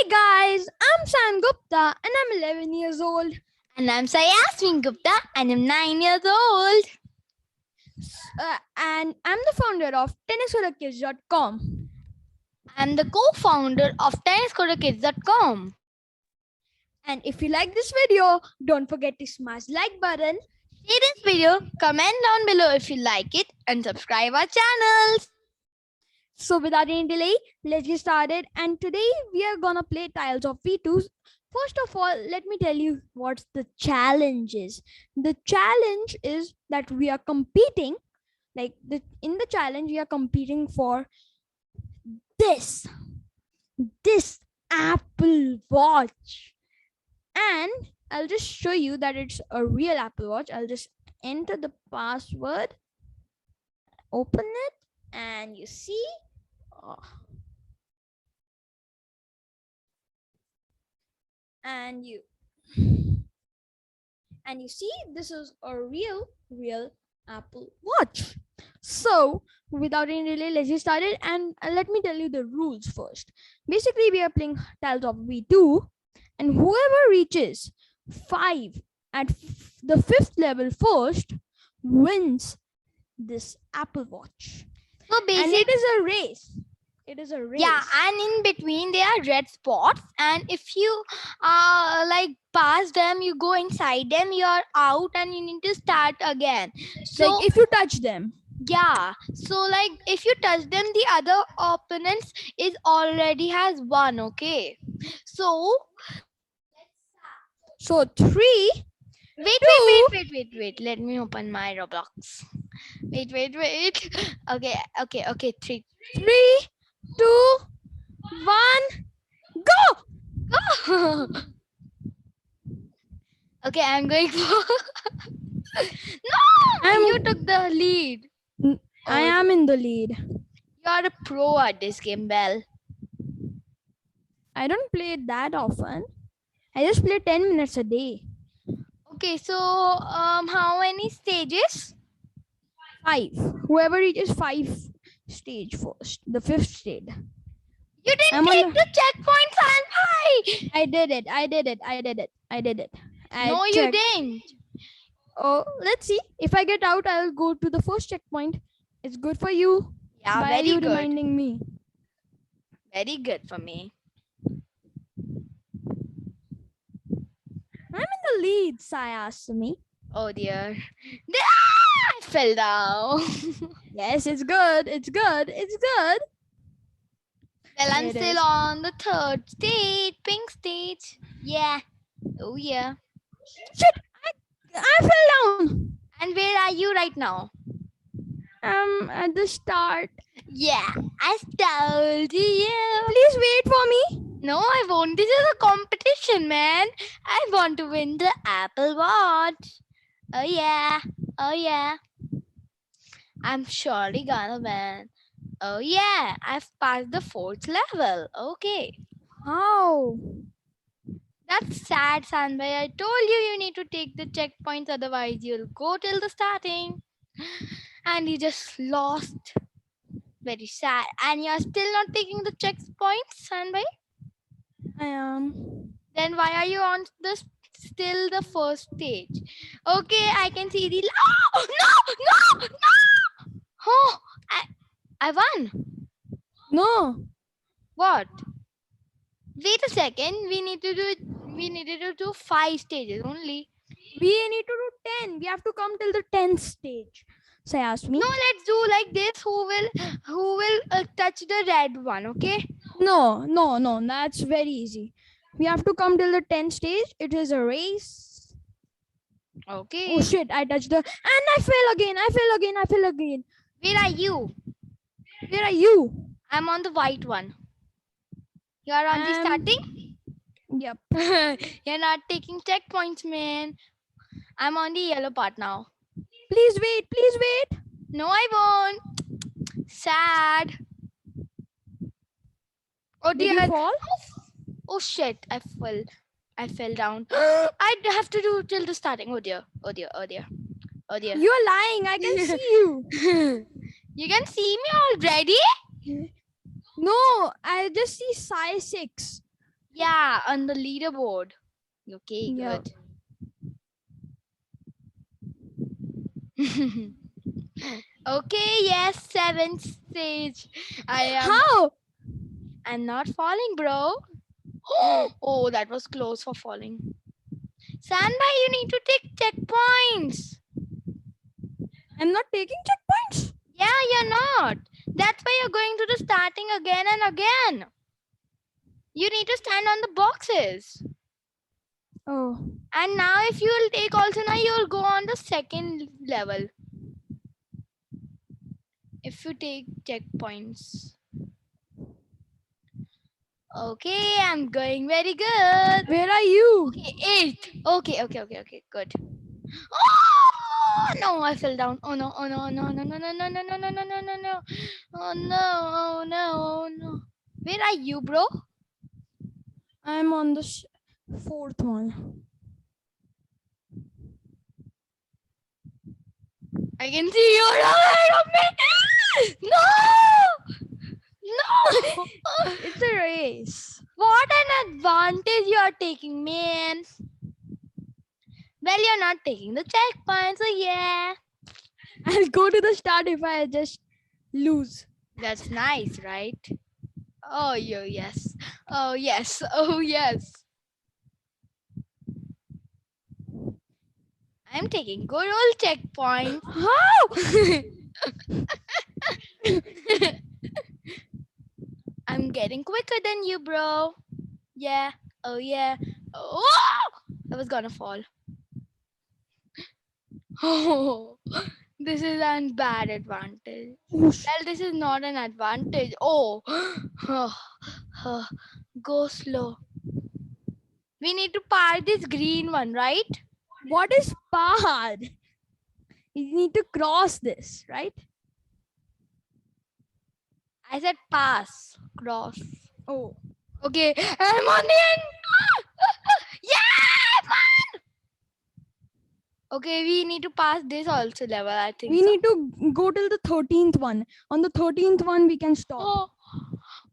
Guys, I'm Saion Gupta and I'm 11 years old. And I'm Saion Gupta and I'm 9 years old. And I'm the founder of tenniscoderkids.com. I'm the co-founder of tenniscoderkids.com. And if you like this video, don't forget to smash like button. Share this video, comment down below if you like it, and subscribe our channels. So without any delay, let's get started. And today we are gonna play tiles of V2. First of all, let me tell you what the challenge is. The challenge is that we are competing. In the challenge, we are competing for this Apple Watch. And I'll just show you that it's a real Apple Watch. I'll just enter the password, open it, and you see. And you see this is a real Apple Watch. So without any delay, let's get started. And let me tell you the rules first. Basically, we are playing tiles of V2, and whoever reaches 5 at the 5th level first wins this Apple Watch. So And basically, it is a race. yeah, and in between there are red spots, and if you pass them, you go inside them, you are out, and you need to start again. So Like if you touch them. yeah, so if you touch them, the other opponents is already has won. Okay, so 3. Wait. Let me open my Roblox. Wait. Okay. 3. 3, 2, 1, go! Okay, I'm going for. No, you took the lead. I am in the lead. You're a pro at this game, Belle. I don't play it that often. I just play 10 minutes a day. Okay, so how many stages? 5. Whoever reaches 5 stage first, the 5th stage. You didn't take the checkpoint, Sanpai. I did it. No, you didn't. Oh, let's see. If I get out, I'll go to the first checkpoint. It's good for you. Yeah, Why very are you good. reminding me? Very good for me. I'm in the lead, Sai asked me. Oh dear. I fell down. Yes, it's good. Well, I'm It still is. on the 3rd stage, pink stage. Yeah. Oh yeah. Shit! I fell down. And where are you right now? At the start. Yeah, I told you. Please wait for me. No, I won't. This is a competition, man. I want to win the Apple Watch. Oh yeah. I'm surely gonna win. Oh yeah, I've passed the 4th level. Okay. How? That's sad, Sanbhai. I told you need to take the checkpoints, otherwise you'll go till the starting. And you just lost. Very sad. And you're still not taking the checkpoints, Sanbhai? I am. Then why are you on still the 1st stage? Okay, I can see the. Oh, no! Oh, I won. No. What? Wait a second. We needed to do 5 stages only. We need to do 10. We have to come till the 10th stage. So I asked me. No, let's do like this. Who will touch the red one? Okay. No. That's very easy. We have to come till the 10th stage. It is a race. Okay. Oh shit! I touched the and I fell again. Where are you? Where are you? I'm on the white one. You are on the starting? Yep. You're not taking checkpoints, man. I'm on the yellow part now. Please wait. No, I won't. Sad. Oh Did dear. you fall? Oh shit, I fell down. I have to do till the starting. Oh dear. You're lying. I can see you. You can see me already? No, I just see size 6. Yeah, on the leaderboard. Okay, Yeah. good. Okay, yes, seventh stage. I am. How? I'm not falling, bro. Oh, that was close for falling. Sandbhai, you need to take checkpoints. I'm not taking checkpoints. Yeah, you're not. That's why you're going to the starting again and again. You need to stand on the boxes. Oh. And now if you will take also now you will go on the second level. If you take checkpoints. Okay, I'm going very good. Where are you? Okay, 8. Okay, good. Oh no, I fell down. Oh no, no. Oh no. Where are you, bro? I'm on the fourth one. I can see you ahead of me. No. It's a race. What an advantage you are taking, man. Well, you're not taking the checkpoint, so yeah. I'll go to the start if I just lose. That's nice, right? Oh, yes. Oh, yes. Oh, yes. I'm taking good old checkpoint. How? I'm getting quicker than you, bro. Yeah. Oh, yeah. Oh, I was gonna fall. Oh, this is a bad advantage. Whoosh. Well, this is not an advantage. Oh, go slow. We need to par this green one, right? What is par? You need to cross this, right? I said pass, cross. Oh. Okay, I'm on the end. Yeah, man. Okay, we need to pass this also level, I think. We so. need to go till the 13th one. On the 13th one, we can stop. Oh,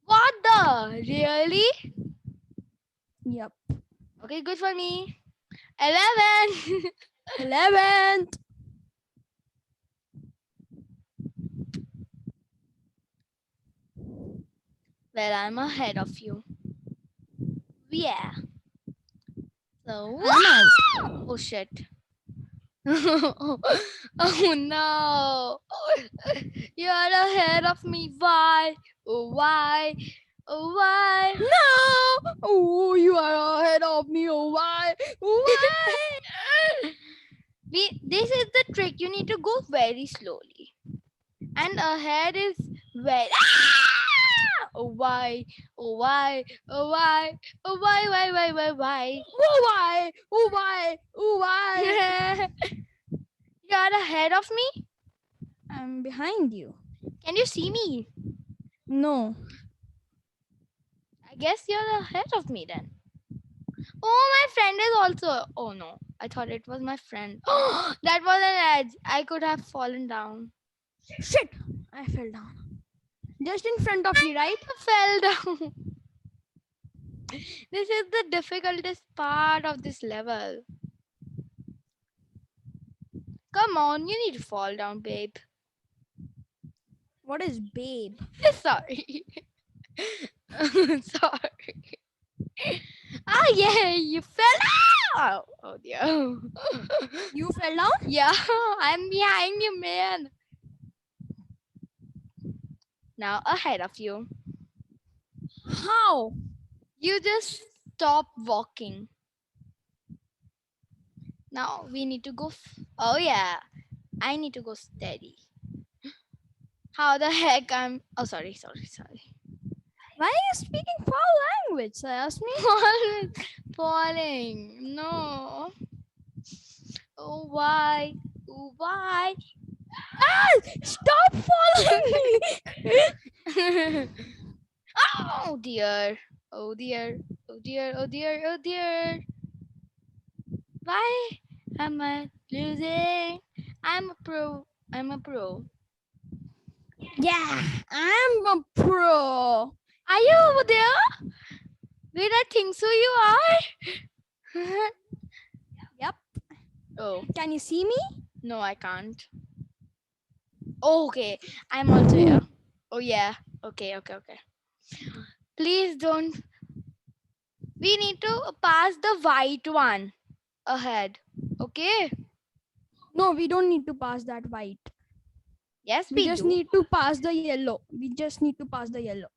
what the? Really? Yep. Okay, good for me. 11. 11th. Well, I'm ahead of you. Yeah. So, I'm out. oh shit. Oh no. You're ahead of me. Why? Oh, why? Oh, why? No! Oh, you are ahead of me. Oh, why? Why? This is the trick. You need to go very slowly. And ahead is very. Ah! Oh, why? Oh, why? Oh, why? Oh, why? Oh, why? Oh, why? Oh, why? You're ahead of me? I'm behind you. Can you see me? No. I guess you're ahead of me then. Oh, my friend is also. Oh no, I thought it was my friend. That was an edge. I could have fallen down. Shit! I fell down. Just in front of me, right? I fell down. This is the difficultest part of this level. Come on, you need to fall down, babe. What is babe? Sorry. Sorry. Ah, yeah, you fell down. Oh dear. You fell down? Yeah, I'm behind you, man. Now ahead of you. How? You just stop walking. Now we need to go. Oh yeah, I need to go steady. How the heck I'm? Oh sorry. Why are you speaking foul language? I asked me. Falling. No. Oh why? Oh why? Ah! Stop following me! Oh dear. Oh dear. Oh dear. Oh dear. Oh dear. Why am I losing? I'm a pro. I'm a pro. Yeah, I'm a pro. Are you over there? Wait, I think so you are. Yep. Oh, Can you see me? no, I can't. Oh, okay, I'm also here. Oh, yeah. Okay. Please don't. We need to pass the white one ahead. Okay? No, we don't need to pass that white. Yes, We we just do. need to pass the yellow. We just need to pass the yellow.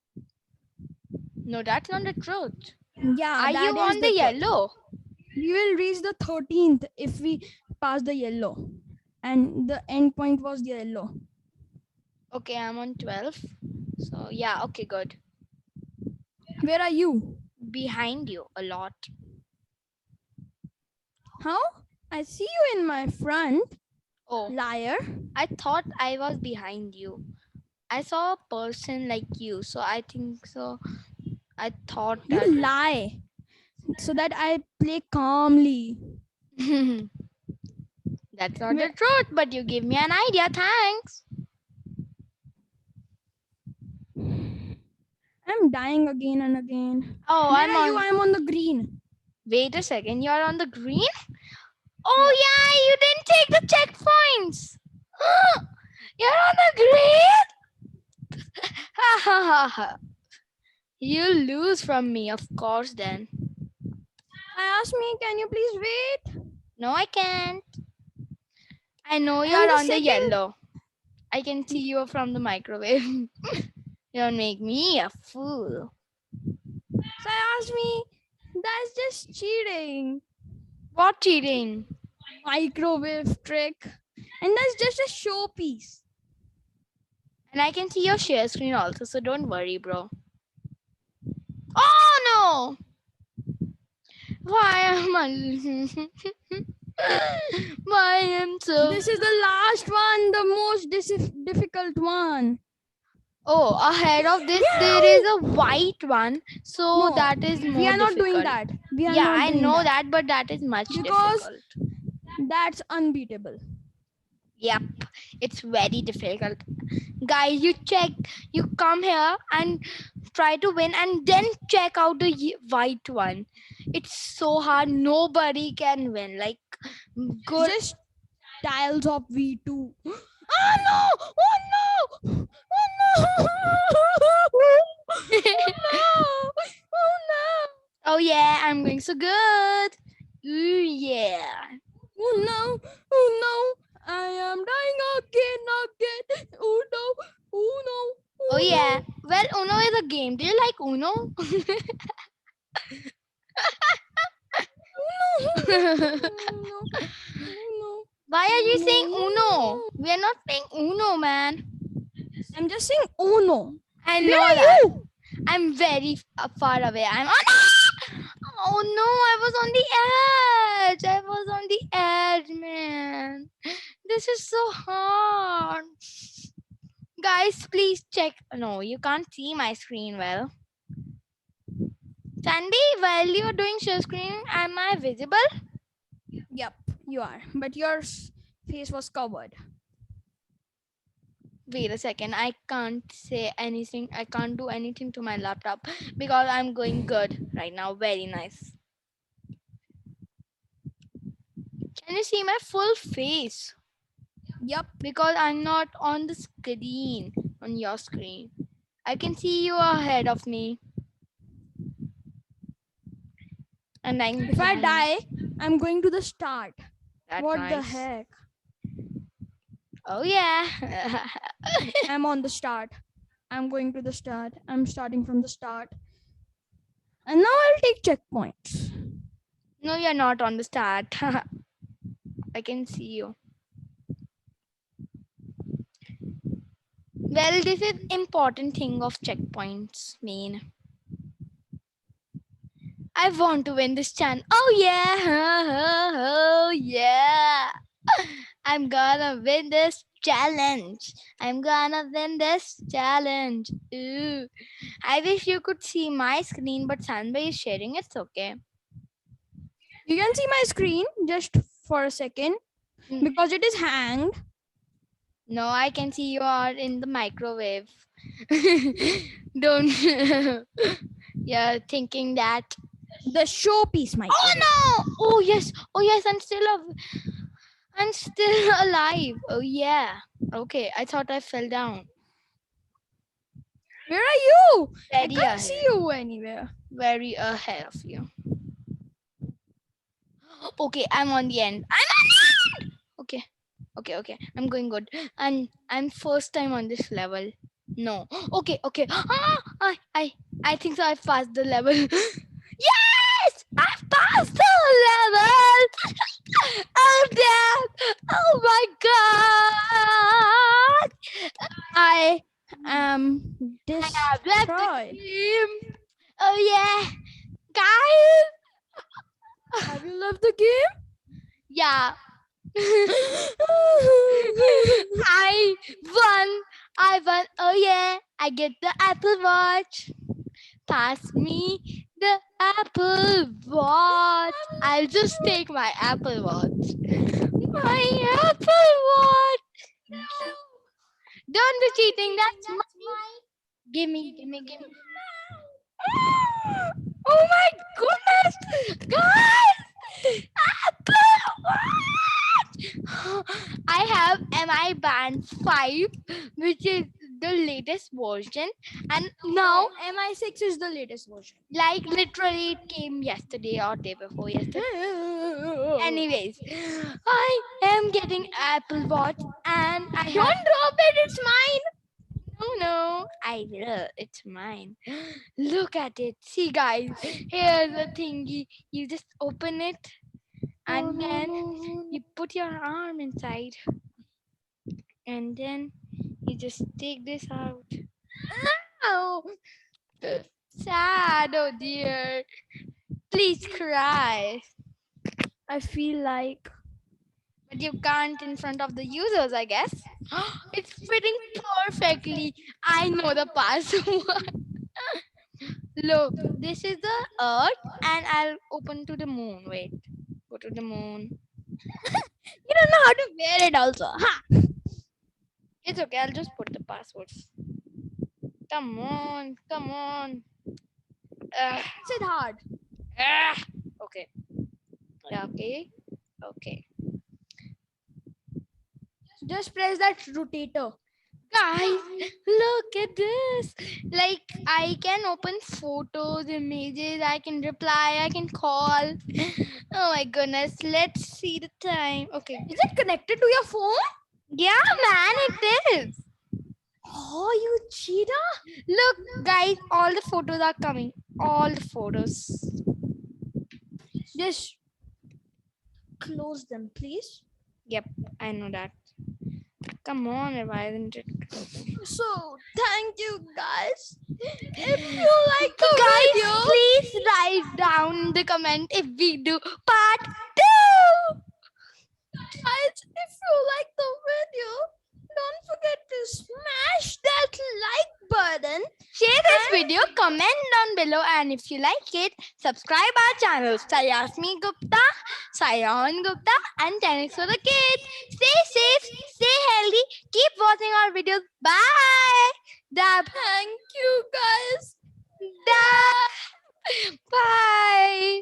No, that's not the truth. Yeah, Are you that is on the the truth. yellow? We will reach the 13th if we pass the yellow. And the end point was the yellow. Okay, I'm on 12. So, yeah, okay, good. Where are you? Behind you a lot. How? I see you in my front. Oh, Liar. I thought I was behind you. I saw a person like you, so I think so. I thought You that. lie. So that I play calmly. That's not the truth, but you give me an idea. Thanks. I'm dying again and again. Oh, Where I'm are you? on. I'm on the green. Wait a second. You're on the green? Oh, Yeah. yeah, you didn't take the checkpoints. You're on the green? Ha ha ha ha. You lose from me, of course, then. I asked me, can you please wait? No, I can't. I know And you're the on the second, yellow. I can see you from the microwave. Don't make me a fool. so I asked me, that's just cheating. What cheating? Microwave trick. And that's just a showpiece. And I can see your share screen also, so don't worry, bro. Oh no! Why am I? Why am so? This is the last one, the most difficult one. Oh, ahead of this there is a white one, so No, that is we more are not doing difficult. that. We are Yeah, not I doing know that. that, but that is much Because difficult. that's unbeatable. Yep, it's very difficult. Guys, you come here and try to win and then check out the white one. It's so hard, nobody can win. Like, good. Just tiles of V2. Oh no! Oh no! Oh no! Oh no! Oh no! Oh yeah, I'm going so good. Ooh yeah. Oh no! Oh no! I am dying again. Oh no! Oh no! Oh Oh yeah. no! Well, Uno is a game. Do you like Uno? Oh no! Oh no! Why are Oh you no! saying Uno? Oh no! We are not playing Uno, man. I'm just saying oh no. I Where know are that. you? I'm very far away. I'm on. Oh no, I was on the edge. I was on the edge, man. This is so hard. Guys, please check. No, you can't see my screen well. Sandy, while you're doing share screen, am I visible? Yep, you are. But your face was covered. Wait a second. I can't say anything. I can't do anything to my laptop because I'm going good right now. Very nice. Can you see my full face? Yep. Because I'm not on the screen, on your screen. I can see you ahead of me. And I'm If I behind. die, I'm going to the start. That's What nice. the heck? Oh yeah. I'm on the start. I'm going to the start. I'm starting from the start. And now I'll take checkpoints. No, you're not on the start. I can see you. Well, this is important thing of checkpoints mean. I want to win this channel. Oh yeah. Oh yeah. I'm gonna win this challenge. I'm gonna win this challenge. Ooh. I wish you could see my screen, but Sanbay is sharing. It's okay. You can see my screen just for a second because it is hanged. No, I can see you are in the microwave. Don't. Yeah, thinking that. The showpiece might. Oh no! Oh yes! Oh yes! I'm still alive. Oh yeah. Okay, I thought I fell down. Where are you? I Very can't see ahead. you anywhere. Very ahead of you. Okay, I'm on the end. I'm on the end. Okay. Okay. I'm going good. And I'm first time on this level. No. Okay. I think so. I've passed the level. Yes! I've passed the level. Oh damn! Oh my god! I am I have left the destroyed. game. Oh yeah, guys. Have you left the game? Yeah. I won. I won. Oh yeah. I get the Apple Watch. Pass me the Apple Watch. I'll just take my Apple Watch. My Apple Watch. Don't be cheating. That's mine. Gimme. Oh my goodness, guys! Apple Watch. I have MI Band 5, which is the latest version, and now MI6 is the latest version. like literally it came yesterday or day before yesterday. Anyways, I am getting Apple Watch and I Don't have drop it, it's mine. no, I will. It's mine. Look at it. See, guys, here's the thingy. You just open it and then No. you put your arm inside and then you just take this out. Oh, sad. Oh dear. Please cry. I feel like But you can't in front of the users, I guess. It's fitting perfectly. I know the password. Look, this is the earth and I'll open to the moon. Wait, go to the moon. you don't know how to wear it also. Ha! It's okay, I'll just put the passwords. Come on. Sit hard. Okay. Okay. Just press that rotator. Guys, look at this. Like, I can open photos, images, I can reply, I can call. Oh my goodness, let's see the time. Okay. Is it connected to your phone? Yeah, man, it is. Oh, you cheater! Look, guys, all the photos are coming. All the photos. Just close them, please. Yep, I know that. Come on, why isn't it? So, thank you guys. If you like the Guys, video, please write down in the comment if we do part 2. guys, if you like the video, don't forget to smash that like button. Share this video, comment down below, and if you like it, subscribe our channel. Gupta, Saion Gupta, and Tennis for the Kids. Stay safe, stay healthy, keep watching our videos. Bye. Dab. Thank you guys. Dab. Bye.